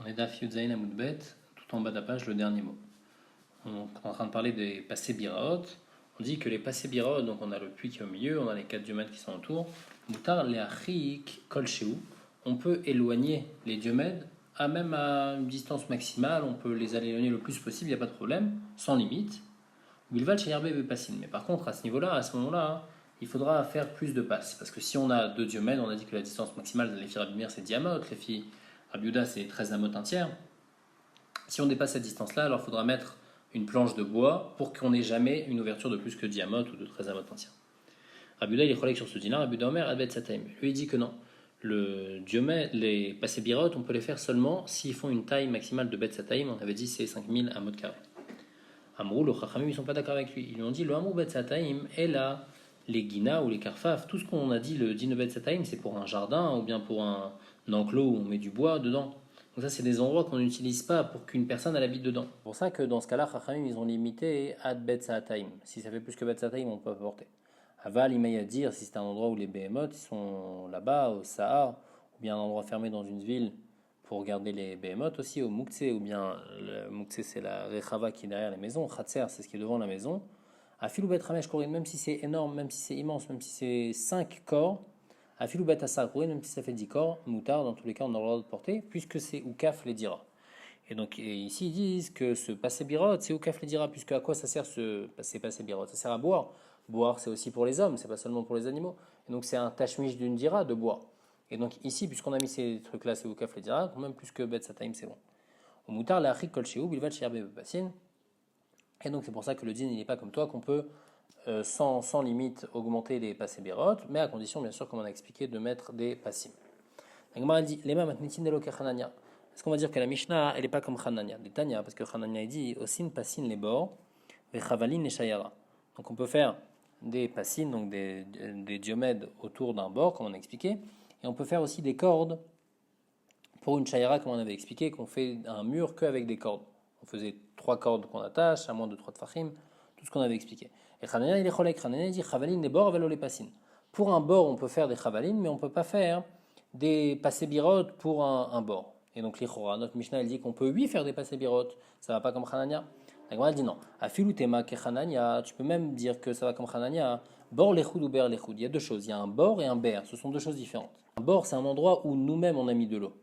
On est d'Af Yudzaïn Amoudbet, tout en bas de la page, le dernier mot. On est en train de parler des passés biraot. On dit que les passés biraot, donc on a le puits qui est au milieu, on a les 4 diomèdes qui sont autour. Moutar les achik kol shehu. On peut éloigner les diomèdes même à une distance maximale, on peut les éloigner le plus possible, il n'y a pas de problème, sans limite. Bilval sheyarbe bepasin. Mais par contre, à ce niveau-là, à ce moment-là, il faudra faire plus de passes. Parce que si on a 2 diomèdes, on a dit que la distance maximale de les filles Rabbi c'est diamot, les filles Rabbi Yehuda c'est 13 amot un tiers. Si on dépasse cette distance-là, alors il faudra mettre une planche de bois pour qu'on n'ait jamais une ouverture de plus que diamot ou de 13 amot un tiers. Rabbi Yehuda il est collègue sur ce dîner, Rabbi Yehuda Omer Adbet Sataim. Lui il dit que non. Le diomède, les passés birot, on peut les faire seulement s'ils font une taille maximale de Bet Sataim. On avait dit c'est 5000 amot carré. Amrou, le Chachamim, ils ne sont pas d'accord avec lui. Ils lui ont dit le Amrou Bet Sataim est là, les Guina ou les Karfaf, tout ce qu'on a dit, le din Bet Sataim, c'est pour un jardin ou bien pour un enclos où on met du bois dedans. Donc ça, c'est des endroits qu'on n'utilise pas pour qu'une personne elle habite dedans. C'est pour ça que dans ce cas-là, Chachamim, ils ont limité Ad Bet Sataim. Si ça fait plus que Bet Sataim, on peut pas porter. Aval, il à dire si c'est un endroit où les behemoths sont là-bas, au Sahar, ou bien un endroit fermé dans une ville pour regarder les behemoths aussi, au Mouktsé, ou bien le Mouktsé c'est la Rechava qui est derrière la maison, Khatser c'est ce qui est devant la maison. À Filou Bet Ramesh Korin, même si c'est énorme, même si c'est immense, même si c'est 5 corps, à Filou Bet Assar Korin, même si ça fait 10 corps, Moutar, dans tous les cas on a le droit de porter, puisque c'est Oukaf les dira. Et donc ici ils disent que ce passé birot c'est Oukaf les dira, puisque à quoi ça sert ce passé birot? Ça sert à boire. Boire, c'est aussi pour les hommes, c'est pas seulement pour les animaux. Et donc c'est un tashmish d'une dira de boire. Et donc ici, puisqu'on a mis ces trucs-là, c'est Oukaf les dira, même plus que Bet Sataim, c'est bon. Au moutar, la achik kol shehu, bilvat sheyarbe bepasin. Et donc c'est pour ça que le din, il n'est pas comme toi, qu'on peut sans limite augmenter les passés birot, mais à condition, bien sûr, comme on a expliqué, de mettre des passim. La dit, lema matnitin delo kechanania. Est-ce qu'on va dire que la Mishnah, elle n'est pas comme Hanania, des Tanya, parce que Hanania, il dit, osin passin les bords, vechavalin les shayara. Donc on peut faire des passines, donc des diomèdes autour d'un bord, comme on a expliqué, et on peut faire aussi des cordes pour une chayara, comme on avait expliqué, qu'on fait un mur qu'avec des cordes. On faisait 3 cordes qu'on attache, à moins de 3 tfachim, tout ce qu'on avait expliqué. Et Khanania, il est cholek, Khanania, il dit chavalin des bords avec les passines. Pour un bord, on peut faire des chavalines, mais on ne peut pas faire des passés birot pour un bord. Et donc, l'Ichora, notre Mishnah, elle dit qu'on peut, oui, faire des passés birot, ça ne va pas comme Khanania. La Gemara dit non. Afilu tema ke Hanania, tu peux même dire que ça va comme Hanania. Bor lechoud ou ber lechoud. Il y a deux choses. Il y a un bord et un ber. Ce sont deux choses différentes. Un bord, c'est un endroit où nous-mêmes on a mis de l'eau.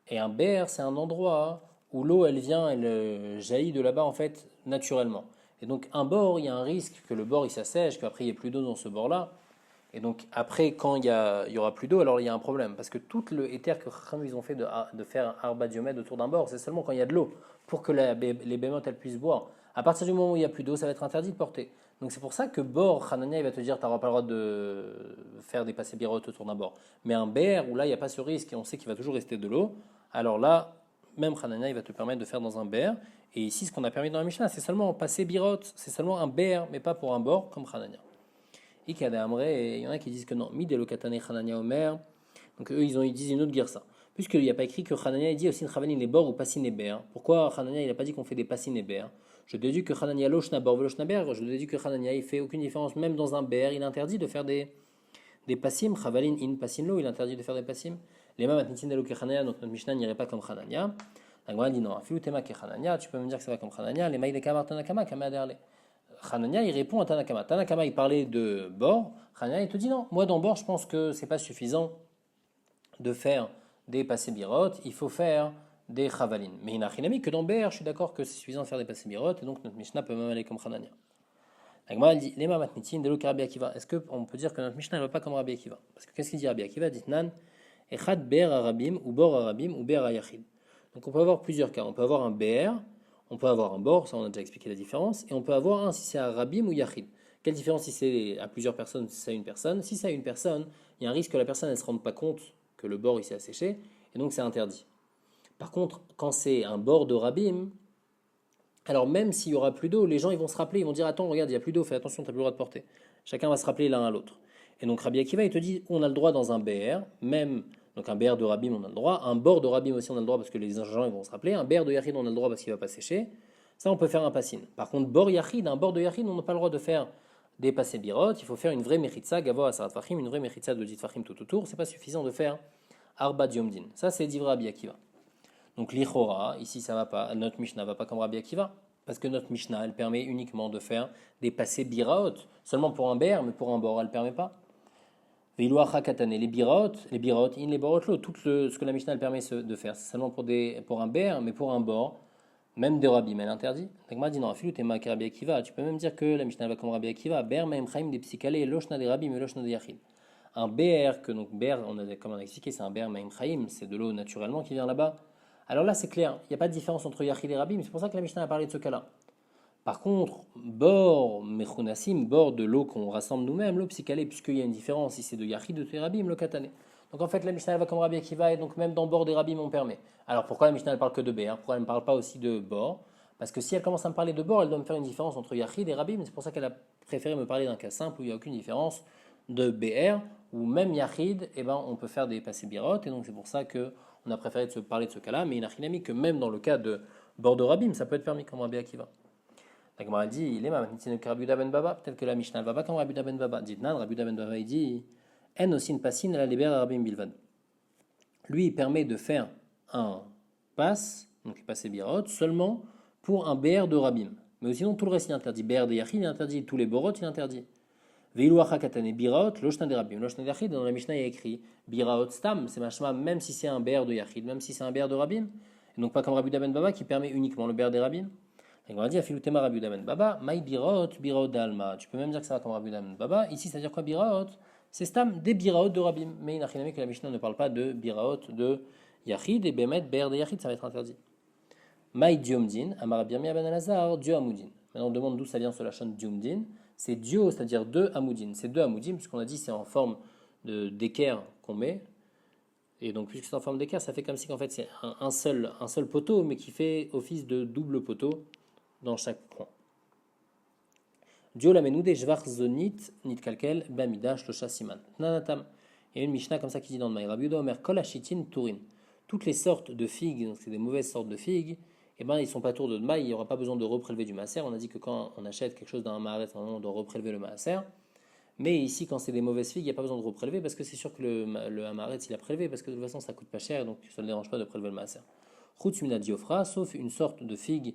Et un ber, c'est un endroit où l'eau, elle vient, elle jaillit de là-bas en fait naturellement. Et donc un bord, il y a un risque que le bord il s'assèche, qu'après il n'y ait plus d'eau dans ce bord-là. Et donc après, quand il y aura plus d'eau, alors il y a un problème. Parce que tout le éther que Chachamim ils ont fait de faire un arba diomède autour d'un bord, c'est seulement quand il y a de l'eau, pour que les bémotes elles puissent boire. À partir du moment où il n'y a plus d'eau, ça va être interdit de porter. Donc c'est pour ça que bord, Hanania il va te dire tu n'auras pas le droit de faire des passés birotes autour d'un bord. Mais un ber, où là il n'y a pas ce risque et on sait qu'il va toujours rester de l'eau, alors là, même Hanania il va te permettre de faire dans un ber. Et ici, ce qu'on a permis dans la Mishnah, c'est seulement passer birote, c'est seulement un ber, mais pas pour un bord comme Hanania. Et il y en a qui disent que non, Midelo Katane Hanania Omer. Donc eux, ils disent une autre guerre ça. Puisqu'il n'y a pas écrit que Hanania il dit aussi Chavalin les bords ou passin et ber. Pourquoi Hanania il n'a pas dit qu'on fait des passin et ber? Je déduis que Hanania lochna bor velochna ber. Je déduis que Hanania il fait aucune différence, même dans un ber. Il interdit de faire des passim. Chavalin in passin lo, il interdit de faire des passim. Les mêmes atnitin delo que Hanania, donc notre Mishnah n'irait pas comme Hanania. La Gemara dit non, Afilu tema ke Hanania, tu peux me dire que ça va comme Hanania. Les maïs de kamar tanakama kamaderle. Hanania, il répond à Tanakama. Tanakama, il parlait de bord. Hanania, il te dit non. Moi, dans bord, je pense que c'est pas suffisant de faire des passés birotes. Il faut faire des chavalines. Mais il n'a rien mis que dans ber, je suis d'accord que c'est suffisant de faire des passés birotes. Et donc, notre Mishnah peut même aller comme Hanania. L'Agma, elle dit Lema matnitin de l'ok Rabbi Akiva. Est-ce qu'on peut dire que notre Mishnah ne va pas comme Rabbi Akiva? Parce que qu'est-ce qu'il dit Rabbi Akiva? Dit Nan, Echad ber arabim, ou bor arabim, ou ber ayachid. Donc, on peut avoir plusieurs cas. On peut avoir un ber. On peut avoir un bord, ça on a déjà expliqué la différence, et on peut avoir un si c'est Arabim ou Yachid. Quelle différence si c'est à plusieurs personnes, si c'est à une personne? Si c'est à une personne, il y a un risque que la personne ne se rende pas compte que le bord il s'est asséché, et donc c'est interdit. Par contre, quand c'est un bord de Rabim, alors même s'il y aura plus d'eau, les gens ils vont se rappeler, ils vont dire attends, regarde, il n'y a plus d'eau, fais attention, tu n'as plus le droit de porter. Chacun va se rappeler l'un à l'autre. Et donc Rabbi Akiva, il te dit on a le droit dans un BR, même. Donc un BR de Rabim, on a le droit. Un bord de Rabim aussi, on a le droit parce que les gens ils vont se rappeler. Un BR de Yachid, on a le droit parce qu'il ne va pas sécher. Ça, on peut faire un passin. Par contre, bord Yachid, un bord de Yachid, on n'a pas le droit de faire des passés birot. Il faut faire une vraie mechitza, gavo asarat fachim, une vraie mechitza de dit fachim tout autour. C'est pas suffisant de faire arba diomdin. Ça, c'est d'Ivra Rabbi Akiva. Donc l'Ichora, ici ça va pas, notre Mishnah va pas comme Rabbi Akiva, parce que notre Mishnah, elle permet uniquement de faire des passés biraot, seulement pour un ber, mais pour un bord, elle ne permet pas. Veiluacha katane, les biraot, in les borot lo, ce que la Mishnah elle permet de faire, c'est seulement pour un ber, mais pour un bord, même des rabbis, mais elle interdit. Donc moi dit non, filu t'es marqué Rabbi Akiva, tu peux même dire que la Mishnah va comme Rabbi Akiva, ber meim chaim des psychalés, loshna des rabbis, mais loshna des yachid. Un ber, comme on a expliqué, c'est un ber meim chaim, c'est de l'eau naturellement qui vient là-bas. Alors là, c'est clair, il n'y a pas de différence entre Yachid et Rabbi, mais c'est pour ça que la Mishnah a parlé de ce cas-là. Par contre, bord mechunassim, bord de l'eau qu'on rassemble nous-mêmes, l'eau psychalée, puisqu'il y a une différence, si c'est de Yachid ou de Rabbi, le katane. Donc en fait, la Mishnah elle va comme Rabbi Akiva, et donc même dans bord des Rabbi, on permet. Alors pourquoi la Mishnah ne parle que de BR? Pourquoi elle ne parle pas aussi de bord? Parce que si elle commence à me parler de bord, elle doit me faire une différence entre Yachid et Rabbi, mais c'est pour ça qu'elle a préféré me parler d'un cas simple où il n'y a aucune différence de BR, ou même Yachid, eh ben, on peut faire des passés birot, et donc c'est pour ça qu'on a préféré de se parler de ce cas-là, mais il n'a rien mis que même dans le cas de bord de Rabbi, ça peut être permis comme Rabbi Akiva. La Gemara dit, il est ma Rabbi Ben Baba, peut-être que la Mishnah va pas comme Rabbi Ben Baba. Dit nan, Rabbi Ben Baba il dit, en aussi une passine la libère Rabbi Bilvad. Lui, il permet de faire un pass, donc passer birot, seulement pour un BR de Rabbim. Mais sinon, tout le reste, il interdit. BR de Yachid, il interdit. Tous les borot, il interdit. Veiluacha katane biraot, loshna de Rabbim. Loshna de Yachid, dans la Mishnah, il y a écrit biraot stam, c'est machma, même si c'est un BR de Yachid, même si c'est un BR de Rabbim. Et donc, pas comme Rabbi Ben Baba qui permet uniquement le BR des Rabbim. On va dire, afilutema Rabbi Ben Baba, maï biraot dalma. Tu peux même dire que ça va comme Rabbi Ben Baba. Ici, ça veut dire quoi biraot? C'est stam des biraot de Rabbim. Mais il n'a rien à que la Mishnah ne parle pas de biraot de Yachid et Bemet, BR de Yachid, ça va être interdit. Maï diomdin, amar birmia ben alazar, Dieu amoudin. Maintenant, on demande d'où ça vient ce lachon diomdin. C'est Dieu, c'est-à-dire deux amoudin. C'est deux amoudin, puisqu'on a dit c'est en forme d'équerre qu'on met. Et donc, puisque c'est en forme d'équerre, ça fait comme si en fait c'est un seul poteau, mais qui fait office de double poteau dans chaque coin. Dieu l'amenou des jvar zonit, nit kalkel, bamida, shlosha siman. Nanatam. Il y a une Mishnah comme ça qui dit dans le Maïra Biuda, Omer kol ashitin turin. Toutes les sortes de figues, donc c'est des mauvaises sortes de figues, eh ben, ils ne sont pas tours de maï, il n'y aura pas besoin de reprélever du maaser. On a dit que quand on achète quelque chose dans un maaret, on doit reprélever le maaser. Mais ici, quand c'est des mauvaises figues, il n'y a pas besoin de reprélever parce que c'est sûr que le maaret, il a prélevé parce que de toute façon, ça coûte pas cher, donc ça ne dérange pas de prélever le maaser. Chutzmina diofra, sauf une sorte de figue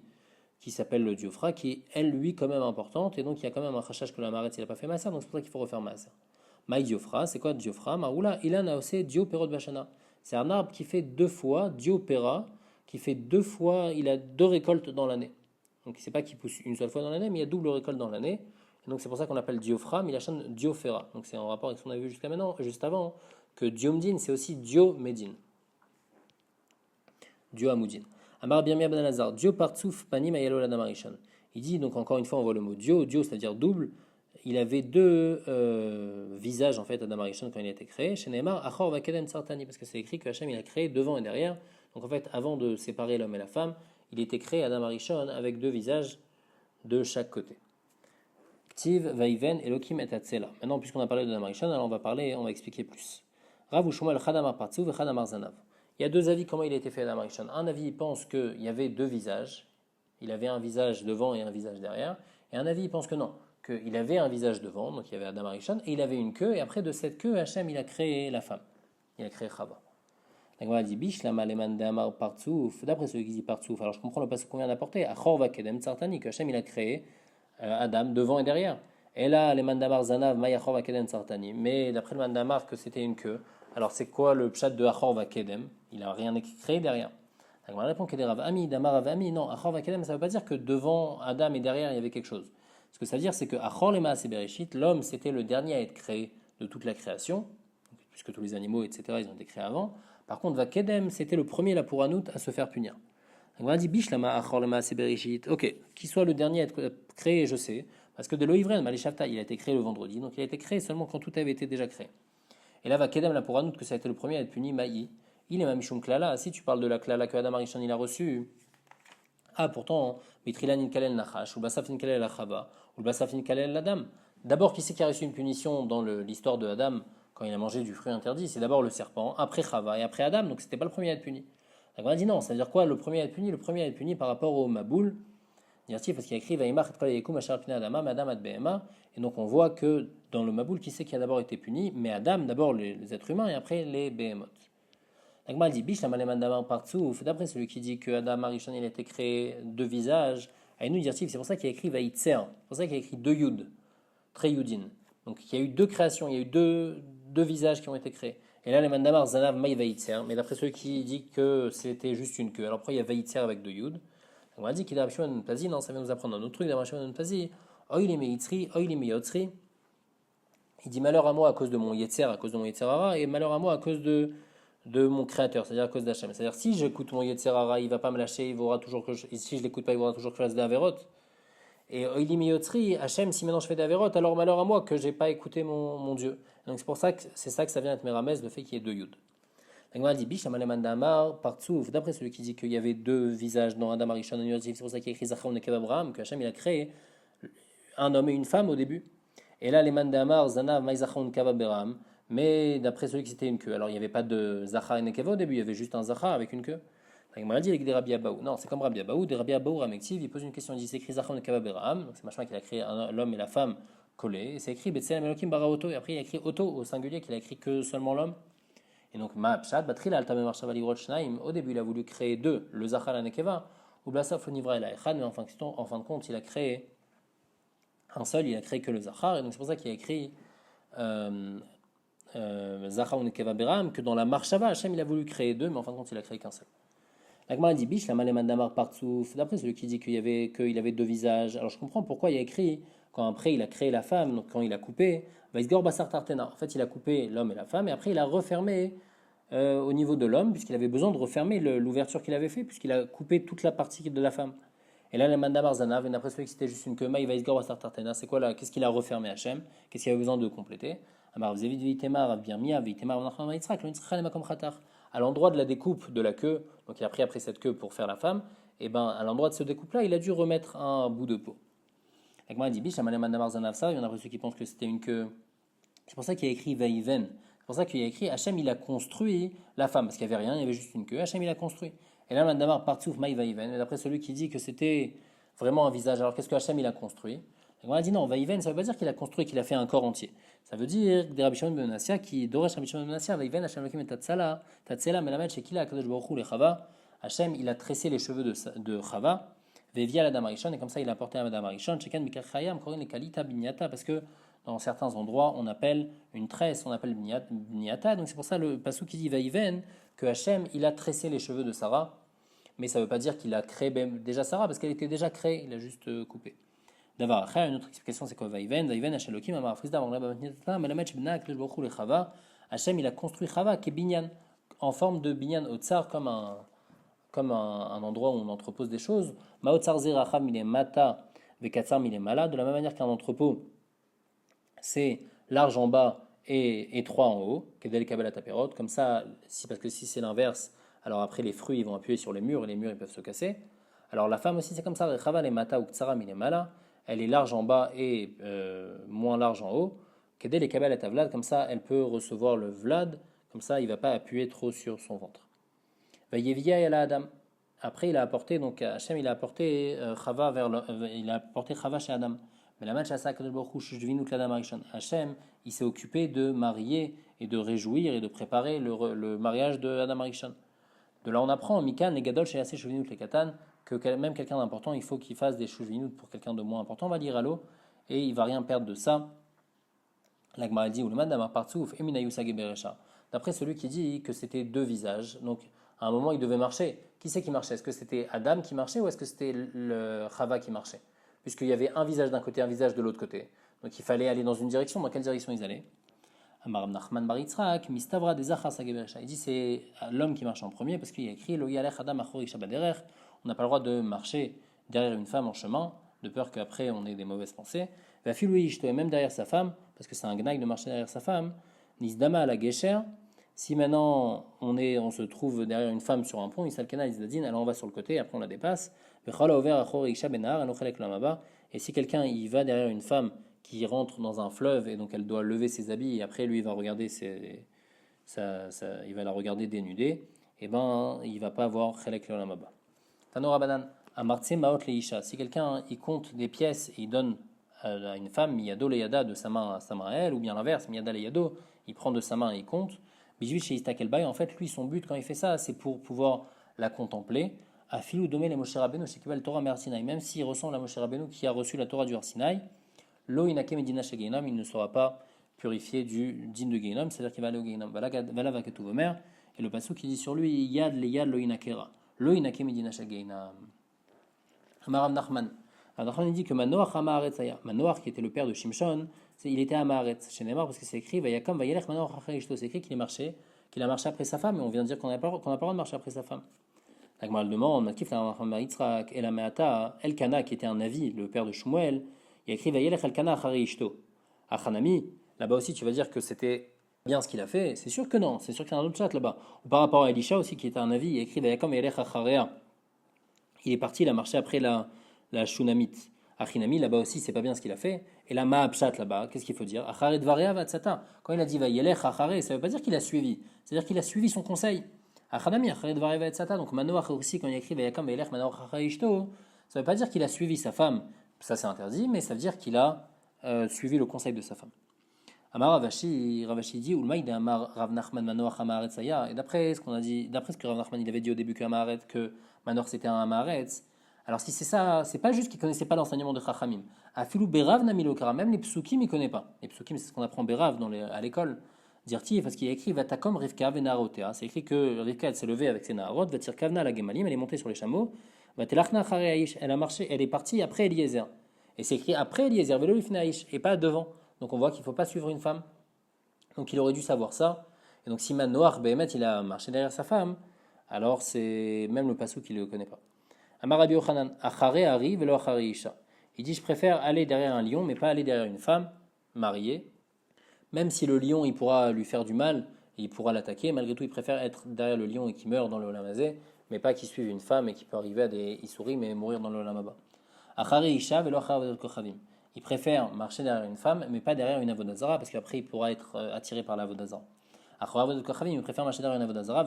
qui s'appelle le diofra, qui est elle, lui, quand même importante, et donc il y a quand même un rachage que le maaret, il n'a pas fait maaser, donc c'est pour ça qu'il faut refaire maaser. Maï diofra, c'est quoi diofra? Maroula, ilan a aussi dio perot bachana. C'est un arbre qui fait deux fois diopéra, qui fait deux fois, il a deux récoltes dans l'année. Donc c'est pas qu'il pousse une seule fois dans l'année, mais il y a double récolte dans l'année. Et donc c'est pour ça qu'on l'appelle diofra, mais il achète diofera. Donc c'est en rapport avec ce qu'on a vu jusqu'à maintenant, juste avant, que diomdine, c'est aussi diomédine. Dioamoudine. Amar birmia ben alazar, dio partsouf panim ayalo la damarishan. Il dit, donc encore une fois, on voit le mot dio, c'est-à-dire double. Il avait deux visages en fait Adam Arishon quand il a été créé. Chez Neymar, Achor va Kedem Sartani, parce que c'est écrit que Hachem il a créé devant et derrière. Donc en fait, avant de séparer l'homme et la femme, il était créé Adam Arishon avec deux visages de chaque côté. Ktiv, Vaiven, Elokim et Atzela. Maintenant, puisqu'on a parlé de Adam Arishon, alors on va expliquer plus. Rav Ushmuel Chadamar Partsouf et Chadamar Zanav. Il y a deux avis comment il a été fait Adam Arishon. Un avis, il pense qu'il y avait deux visages. Il avait un visage devant et un visage derrière. Et un avis, il pense que non. Qu'il avait un visage devant, donc il y avait Adam Arishon, et il avait une queue, et après de cette queue, Hachem, il a créé la femme. Il a créé Chava. Donc on a dit, Bish, la maleman d'Amar Partsouf, d'après celui qui dit Partsouf, alors je comprends le passage qu'on vient d'apporter, Achor va Kedem Tsartani, que Hachem, il a créé Adam devant et derrière. Et là, les mandamar Zanav, Mayachor va Kedem Tsartani. Mais d'après le mandamar, que c'était une queue, alors c'est quoi le pshat de Achor va Kedem? Il n'a rien créé derrière. Donc on répond que des Rav Ami, Damar Rav Ami, non, Achor va Kedem, ça ne veut pas dire que devant Adam et derrière, il y avait quelque chose. Ce que ça veut dire, c'est que Achor lema Bereshit, l'homme, c'était le dernier à être créé de toute la création, puisque tous les animaux, etc., ils ont été créés avant. Par contre, Vakedem, c'était le premier, là, pour Anout, à se faire punir. Donc on a dit, Bish lama Achor lema Bereshit. Ok, qu'il soit le dernier à être créé, je sais, parce que de l'Oivren, Maleshavta, il a été créé le vendredi, donc il a été créé seulement quand tout avait été déjà créé. Et là, Vakedem, là, pour Anout, que ça a été le premier à être puni, Maï. Il est Mamishum Klala. Si tu parles de la Klala que Adam Arishon il a reçue, ah, pourtant, Mitrilan Kalel Nachash, ou Basaf Kalel Lachava, ou Basaf Kalel Ladam. D'abord, qui c'est qui a reçu une punition dans l'histoire de Adam quand il a mangé du fruit interdit? C'est d'abord le serpent, après Chava et après Adam, donc c'était pas le premier à être puni. Donc on a dit non, ça veut dire quoi le premier à être puni? Le premier à être puni par rapport au Maboul, parce qu'il a écrit Vaimach et Yekum Asher Pina Adama, Adam Ad Behema, et donc on voit que dans le Maboul, qui c'est qui a d'abord été puni? Mais Adam, d'abord les êtres humains et après les Behemoth. L'Agma dit Bish, la Maleman Damar Partsouf, d'après celui qui dit que Adam Arishon il a été créé deux visages, Aïnou Dirtiv, c'est pour ça qu'il a écrit Vaïtser, c'est pour ça qu'il a écrit deux Yud, très Yudin. Donc il y a eu deux créations, il y a eu deux visages qui ont été créés. Et là, les Mandamar Zanav Maï Vaïtser, mais d'après celui qui dit que c'était juste une queue, alors pourquoi il y a Vaïtser avec deux Yud? On a dit qu'il a Rabshimon Pazi, non, ça vient nous apprendre un autre truc d'Rabshimon Pazi. Oïli Meitzri, Oïli Meyotzri. Il dit malheur à moi à cause de mon Yetzer, à cause de mon Yetzerara, et malheur à moi à cause de mon créateur, c'est-à-dire à cause d'Hachem. C'est-à-dire si j'écoute mon Yetzerara, il va pas me lâcher, il voudra toujours que et si je l'écoute pas, il voudra toujours que je fasse des Averot. Et Oïli Meyotzri, Hachem, si maintenant je fais des Averot, alors malheur à moi que j'ai pas écouté mon Dieu. Donc c'est pour ça que c'est ça que ça vient être Méramès, le fait qu'il y ait deux Yud. La dit Bish, Damar, Partsouf, d'après celui qui dit qu'il y avait deux visages dans Adam Arishon, c'est pour ça qu'il y a écrit Zachar Nekev Abraham, que Hachem il a créé un homme et une femme au début. Et là, les Mandamar, Zanav, Maïzachar Nekev Abraham, mais d'après celui qui c'était une queue. Alors il n'y avait pas de Zachar et Nekeva au début, il y avait juste un Zachar avec une queue. Il m'a dit avec des Rabbi Abaou. Non, c'est comme Rabbi Abaou, des Rabbi Abaou Ramektiv, il pose une question, il dit c'est écrit Zachar Nekev Abraham, donc c'est machin qu'il a créé l'homme et la femme collés, et c'est écrit Betselem Elokim Bara Oto, et après il a écrit Oto au singulier, qu'il a écrit que seulement l'homme. Et donc, Ma'apshat, Batril Altame Marshavali Rochnaim, au début il a voulu créer deux, le Zachar et la Nekeva, ou Blasaf le Nivra et la Echad, mais en fin de compte, il a créé un seul, il a créé que le Zachar, et donc c'est pour ça qu'il a écrit Zachar ou Nekeva Beram, que dans la Marshava, Hachem il a voulu créer deux, mais en fin de compte, il a créé qu'un seul. L'Agma dit Bish, la Maleman Damar Partsouf, d'après celui qui dit qu'il avait deux visages. Alors je comprends pourquoi il y a écrit, quand après il a créé la femme, donc quand il a coupé, Vaisgor Basar Tartena. En fait, il a coupé l'homme et la femme, et après il a refermé au niveau de l'homme, puisqu'il avait besoin de refermer l'ouverture qu'il avait fait, puisqu'il a coupé toute la partie de la femme. Et là, le Mandamar Zanav, et d'après celui qui c'était juste une queue, Vaisgor Basar Tartena, c'est quoi là? Qu'est-ce qu'il a refermé Hachem? Qu'est-ce qu'il avait besoin de compléter? À l'endroit de la découpe de la queue, donc il a pris après cette queue pour faire la femme, et ben à l'endroit de ce découpe-là, il a dû remettre un bout de peau. Agma dit Bish, il y en a ceux qui pensent que c'était une queue. C'est pour ça qu'il y a écrit Vaiven. C'est pour ça qu'il y a écrit Hachem il a construit la femme, parce qu'il n'y avait rien, il y avait juste une queue. Hachem il a construit. Et là, Mandamar Partsouf Maï Vaiven. Et d'après celui qui dit que c'était vraiment un visage, alors qu'est-ce que Hachem il a construit? On a dit non, Vaiven, ça ne veut pas dire qu'il a construit, qu'il a fait un corps entier. Ça veut dire que des Rabbi Shimon ben Menassia qui Doresh Rabbi Shimon ben Menassia, Vaiven, Hachem Elokim et Tatsela, Melamed Shekila, Kadosh Baruch Hu, les Chava. Hachem, il a tressé les cheveux de Chava, Vevia la Adam Arishon, et comme ça il a apporté à Adam Arishon, Sheken Mikar Chayam, Korin et Kalita Binyata, parce que dans certains endroits on appelle une tresse, on appelle Binyata, donc c'est pour ça le passou qui dit Vaiven, que Hachem, il a tressé les cheveux de Sarah, mais ça ne veut pas dire qu'il a créé déjà Sarah, parce qu'elle était déjà créée, il a juste coupé. D'avoir après, une autre explication, c'est quoi Vaiven, Hashalokim, Amar Frisda, Hachem, il a construit Chava, qui est Binyan, en forme de Binyan Otsar, comme un endroit où on entrepose des choses. Maotsar Zerachav, il est Mata, Vekatsar, il est Mala, de la même manière qu'un entrepôt, c'est large en bas et étroit en haut, Kedel Kabbalat Taperot, comme ça, parce que si c'est l'inverse, alors après les fruits ils vont appuyer sur les murs et les murs ils peuvent se casser. Alors la femme aussi c'est comme ça, Chava, les Mata ou Ktsaram, il est Mala. Elle est large en bas et moins large en haut. Kedel et Kabbalat Vlad, comme ça, elle peut recevoir le Vlad, comme ça, il ne va pas appuyer trop sur son ventre. Vayevia et la Adam. Après, il a apporté, donc Hachem, il a apporté Chava il a apporté Chava chez Adam. Mais la match à ça, Hachem, il s'est occupé de marier et de réjouir et de préparer le mariage de Adam Arishon. De là, on apprend, Mikan, les Gadol, chez assez Shuvinout, les Katan, que même quelqu'un d'important, il faut qu'il fasse des Shuvinout pour quelqu'un de moins important, on va dire allô, et il ne va rien perdre de ça. L'Agmara dit, ou le Mandamar Partsouf, Eminayusage Berecha. D'après celui qui dit que c'était deux visages, donc à un moment il devait marcher. Qui c'est qui marchait? Est-ce que c'était Adam qui marchait ou est-ce que c'était le Chava qui marchait? Puisqu'il y avait un visage d'un côté, un visage de l'autre côté. Donc il fallait aller dans une direction. Dans quelle direction ils allaient? Amar Nachman Bar Yitzhak, Mistavra des Zachar Sage Berecha. Il dit c'est l'homme qui marche en premier parce qu'il y a écrit Lo Yalech Adam Achorik Shabaderer. On n'a pas le droit de marcher derrière une femme en chemin, de peur qu'après on ait des mauvaises pensées. Va filouï ishto, et même derrière sa femme, parce que c'est un gnaï de marcher derrière sa femme. Nisdama à la Gesher. Si maintenant on se trouve derrière une femme sur un pont, Isalkana Isladin, alors on va sur le côté, après on la dépasse. Et si quelqu'un il va derrière une femme qui rentre dans un fleuve et donc elle doit lever ses habits et après lui il va regarder il va la regarder dénudée, et ben il va pas avoir Chelek Leolamaba. Tanora Banan, Amartse Maot Leisha. Si quelqu'un il compte des pièces et il donne à une femme Miyado Leyada de sa main à elle, ou bien l'inverse, Miyada Leyado, il prend de sa main et il compte. Bijou chez Istakelbaï, en fait, lui, son but quand il fait ça, c'est pour pouvoir la contempler. À Filou Domé les Moshe Rabbeinu, c'est qu'il va le Torah Mer Sinaï. Même s'il ressemble à Moshe Rabbeinu qui a reçu la Torah du Har Sinaï, Lo Inake Medina Shegeinom, il ne sera pas purifié du digne de Geinom, c'est-à-dire qu'il va aller au Geinom. Vala Vaketuvomer, et le passou qui dit sur lui, Yad le Yad Lo Inakera. Lo Inake Medina Shegeinom. Amaram Nachman. Nachman dit que Manoach Amaharetzaya. Manoach, qui était le père de Shimshon, il était Amaharetz. Chez Neymar, parce que c'est écrit, Vayakam Vayelech Manoach Achayishto. C'est écrit qu'il a marché après sa femme, et on vient de dire qu'on n'a pas le droit de marcher après sa femme. La Gemara demande, Matkif la Yitzhak, Elameata, Elkana, qui était un Navi, le père de Shmuel, il a écrit Vayelech Elkana Achayishto. Achanami, là-bas aussi, tu vas dire que c'était bien ce qu'il a fait. C'est sûr que non, c'est sûr qu'il y a un autre chat là-bas. Ou par rapport à Elisha aussi, qui était un Navi, il a écrit Vayakam Vayelech Acharea. Il est parti, il a marché après la Shunamite. Achinami, là-bas aussi, c'est pas bien ce qu'il a fait. Et la Ma'apshat, là-bas, qu'est-ce qu'il faut dire Achare Dvaria Vatsata. Quand il a dit Vayelech Achare, ça veut pas dire qu'il a suivi. C'est-à-dire qu'il a suivi son conseil. Achanami, Achare Dvaria Vatsata. Donc Manoach aussi, quand il a écrit Vayakam Vayelech Manoach Achare, ça veut pas dire qu'il a suivi sa femme. Ça, c'est interdit, mais ça veut dire qu'il a suivi le conseil de sa femme. Amar Ravashi dit Ulmaïd Amar Rav Nachman Manoach Amaharetz Saya. Et d'après ce qu'on a dit, d'après ce que Rav Nachman il avait dit au début que Manoach c'était un Amaharetz. Alors si c'est ça, c'est pas juste qu'il connaissait pas l'enseignement de Chachamim. Afilou Berav Namilokara, même les psukim il connaît pas. Les psukim c'est ce qu'on apprend Berav à l'école. Dirti parce qu'il a écrit Vatakom Rivka Venarotea. C'est écrit que Rivka elle s'est levée avec ses Naharot, Vatirkavna la Gemalim, elle est montée sur les chameaux. Vatelachna Chareaish, elle a marché, elle est partie après Eliezer. Et c'est écrit après Eliezer Velo Ifnaish et pas devant. Donc on voit qu'il ne faut pas suivre une femme. Donc il aurait dû savoir ça. Et donc si Manoach Behemet il a marché derrière sa femme, alors c'est même le passou qui ne le connaît pas. Amar Rabbi Yochanan, Achare Ari Velo Achare Isha. Il dit je préfère aller derrière un lion, mais pas aller derrière une femme mariée. Même si le lion il pourra lui faire du mal, et il pourra l'attaquer, malgré tout il préfère être derrière le lion et qu'il meurt dans le Olamazé, mais pas qu'il suive une femme et qui peut arriver à des Issourim mais mourir dans le Olamaba. Achare Isha Velo Achare Kochavim. Il préfère marcher derrière une femme, mais pas derrière une avodazara, parce qu'après il pourra être attiré par l'avodazara. Il préfère marcher derrière une avodazara,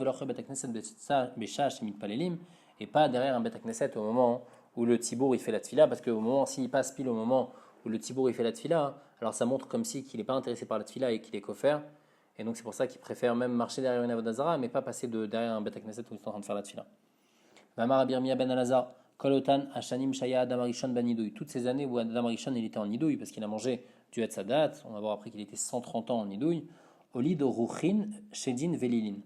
et pas derrière un bet knesset au moment où le tibour il fait la tfila, parce qu'au moment, s'il passe pile au moment où le tibour il fait la tfila, alors ça montre comme si qu'il n'est pas intéressé par la tfila et qu'il est kofer, et donc c'est pour ça qu'il préfère même marcher derrière une avodazara, mais pas passer derrière un bet knesset où il est en train de faire la tfila. Vamar Birmiya ben Alazar. Kolotan, Hashanim, Shaya, Adam Arishon, Ben Nidouille. Toutes ces années où Adam Arishon il était en Nidouille, parce qu'il a mangé du Hatzadat, on va voir après qu'il était 130 ans en Nidouille, Olid Ruchin, Shedin, Velilin.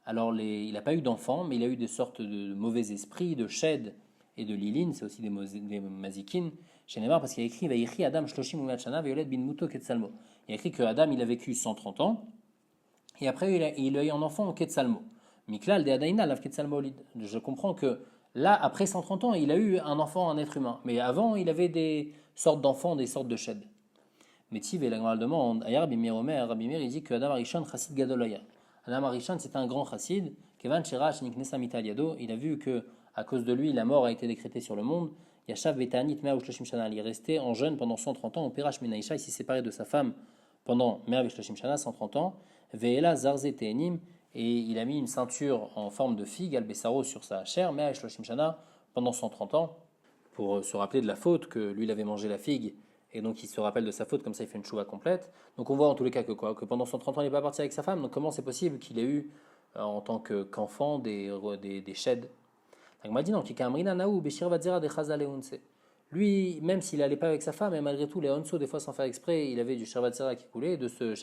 Alors il n'a pas eu d'enfants, mais il a eu des sortes de mauvais esprits, de Shed et de Lilin, c'est aussi des Mazikin, chez Neymar, parce qu'il a écrit Vaïchi Adam Shloshim Umachana, Violet bin Muto Ketsalmo. Il a écrit que Adam il a vécu 130 ans, et après il a eu un enfant au Ketsalmo. Miklal de Adaina, Lav Ketsalmo Olid. Je comprends que là, après 130 ans, il a eu un enfant, un être humain. Mais avant, il avait des sortes d'enfants, des sortes de shed. Mais Tiv et la grande demande, Ayar Bimir Omer, Rabbi Meir, il dit que Adam Arishon, chassid gadolaya. Adam Arishon, c'était un grand chassid. Kevan Shirach, Niknesa Mitaliado, il a vu que à cause de lui, la mort a été décrétée sur le monde. Yashav Betanit Mea Ushloshim Shana, il est resté en jeune pendant 130 ans. Au Perash Menaisha, il s'est séparé de sa femme pendant Mea Ushloshim Shana, 130 ans. Veela Zarze Te'enim, et il a mis une ceinture en forme de figue, Albessaro, sur sa chair, mais à Shloshim Shana, pendant 130 ans, pour se rappeler de la faute, que lui, il avait mangé la figue, et donc il se rappelle de sa faute, comme ça il fait une chouva complète. Donc on voit en tous les cas que pendant 130 ans, il n'est pas parti avec sa femme, donc comment c'est possible qu'il ait eu, en tant qu'enfant, des sheds. Donc m'a dit non, lui, même s'il n'allait pas avec sa femme, et malgré tout, les onso, des fois sans faire exprès, il avait du shervatzera qui coulait, et de ce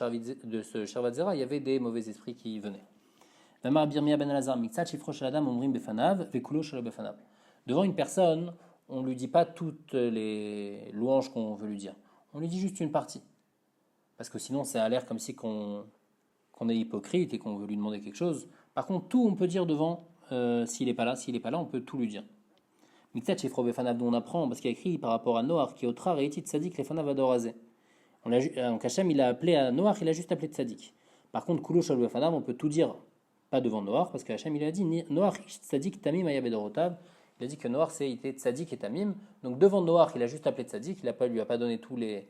shervatzera, il y avait des mauvais esprits qui venaient. Devant une personne, on ne lui dit pas toutes les louanges qu'on veut lui dire. On lui dit juste une partie. Parce que sinon, ça a l'air comme si qu'on est hypocrite et qu'on veut lui demander quelque chose. Par contre, tout on peut dire devant, s'il n'est pas là, on peut tout lui dire. On apprend, parce qu'il y a écrit par rapport à Noach, qui est au Tra, Reitit Tzadik, les Fanav Adorazé. Donc Hachem, il a appelé à Noach, il a juste appelé Tzadik. Par contre, Kulo Shalou Fanav, on peut tout dire, pas devant Noach, parce que Hachem, il a dit Noach Tzadik Tamim Ayabedorotav. Il a dit que Noach, c'était Tzadik et Tamim. Donc devant Noach, il a juste appelé Tzadik, il lui a pas donné tous les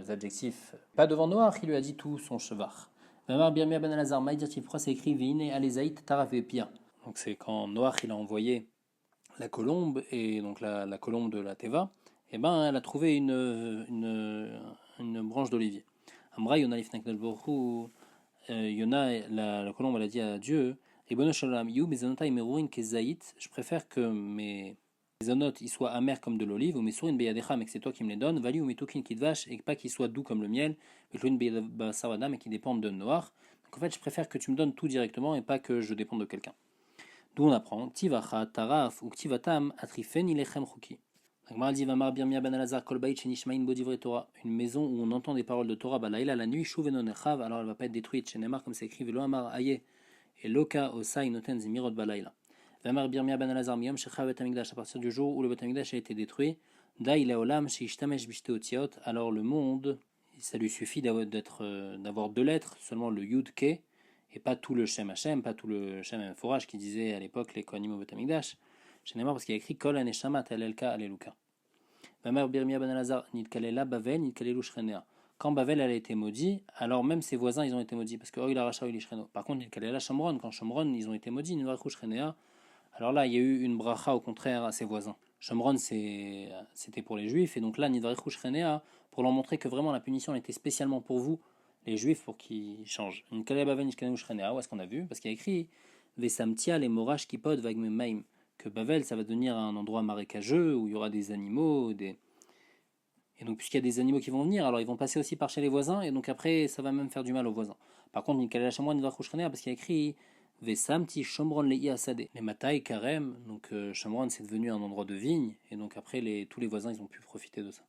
adjectifs. Pas devant Noach, il lui a dit tout son chevar. Mamar Birmia Ben Alazar, Maïdir pourquoi c'est écrit Veine Alezaït Taraf et Pia. Donc c'est quand Noach, il a envoyé la colombe, et donc la colombe de la Teva, et ben elle a trouvé une branche d'olivier. Amra Yonalif Naknel Borou, Yona, la colombe, elle a dit à Dieu, Ribono Shalom, You Bezonotai Merurin Kezait, je préfère que mes zonotes ils soient amers comme de l'olive, ou mes sourines beyadecha, mais que c'est toi qui me les donnes, Vali ou mes tokin qui vache, et pas qu'ils soient doux comme le miel, mais que beyadabasawada, mais qui dépendent de noir. Donc en fait, je préfère que tu me donnes tout directement et pas que je dépende de quelqu'un. D'où on apprend, Tivacha, Taraf, ou Ktivatam, Atrifen, Ilechem Chuki. Une maison où on entend des paroles de Torah, la nuit, alors elle va pas être détruite. Chez Neymar, comme c'est écrit, Velo Amar Aye, et Loka Osai Noten Zemirot Balayla. Vamar Birmia Ben Alazar Miyom Shecha Bet Amigdash, à partir du jour où le Bet Amigdash a été détruit, Dai Laolam Sheishtamesh Bishte, alors le monde, ça lui suffit d'avoir deux lettres, seulement le Yud Ke, et pas tout le Shem Hashem, pas tout le Shem Forage qui disait à l'époque les Kohanim au Bet Amigdash. Chez Neymar, parce qu'il y a écrit Kol Aneshama Talelka Aleluka. Vamar Birmia Ben Alazar Nitkalela Bavel Nitkalelu Shrenea. Quand Bavel elle a été maudit, alors même ses voisins ils ont été maudits parce que Oil Aracha Oil Shreno. Par contre, Nitkalela Shamron, quand Shamron ils ont été maudits, Nivrachu Shrenea, alors là il y a eu une bracha au contraire à ses voisins. Shamron c'était pour les juifs et donc là Nivrachu Shrenea pour leur montrer que vraiment la punition était spécialement pour vous, les juifs, pour qu'ils changent. Nitkalela Bavel Nitkalelu Shrenea, où est-ce qu'on a vu? Parce qu'il y a écrit Vesamtia les morash kipod vagmemaim. Que Bavel, ça va devenir un endroit marécageux où il y aura des animaux, et donc puisqu'il y a des animaux qui vont venir, alors ils vont passer aussi par chez les voisins, et donc après ça va même faire du mal aux voisins. Par contre, Nikalala Shamron ne va parce qu'il y a écrit Vesamti Shomron Lei Asade. Les Matai Karem, donc Shamron c'est devenu un endroit de vigne, et donc après tous les voisins ils ont pu profiter de ça.